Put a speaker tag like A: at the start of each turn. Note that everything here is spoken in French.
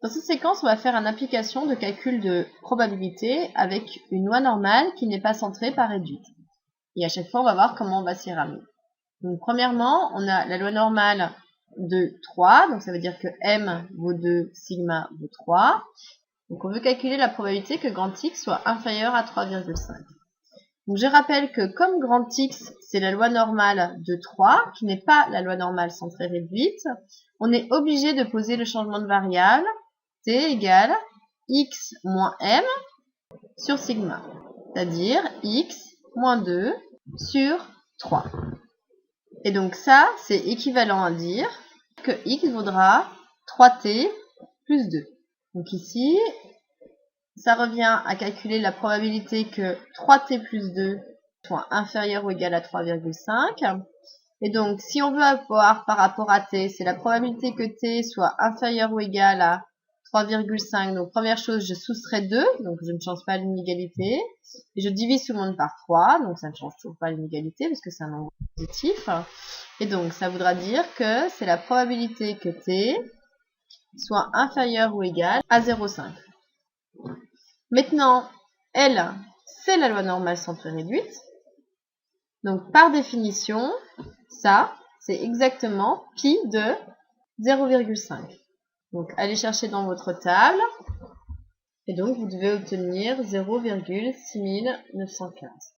A: Dans cette séquence, on va faire une application de calcul de probabilité avec une loi normale qui n'est pas centrée, pas réduite. Et à chaque fois, on va voir comment on va s'y ramener. Donc, premièrement, on a la loi normale de 3, donc ça veut dire que m vaut 2, sigma vaut 3. Donc, on veut calculer la probabilité que grand X soit inférieur à 3,5. Donc, je rappelle que comme grand X, c'est la loi normale de 3, qui n'est pas la loi normale centrée réduite, on est obligé de poser le changement de variable t égale x moins m sur sigma, c'est-à-dire x moins 2 sur 3. Et donc ça, c'est équivalent à dire que x vaudra 3t plus 2. Donc ici, ça revient à calculer la probabilité que 3t plus 2 soit inférieur ou égal à 3,5. Et donc, si on veut avoir par rapport à t, c'est la probabilité que t soit inférieur ou égal à 3,5. Donc, première chose, je soustrais 2, donc je ne change pas l'inégalité. Et je divise tout le monde par 3, donc ça ne change toujours pas l'inégalité parce que c'est un nombre positif. Et donc, ça voudra dire que c'est la probabilité que t soit inférieur ou égal à 0,5. Maintenant, L, c'est la loi normale centrée réduite. Donc, par définition, ça, c'est exactement pi de 0,5. Donc, allez chercher dans votre table. Et donc, vous devez obtenir 0,6915.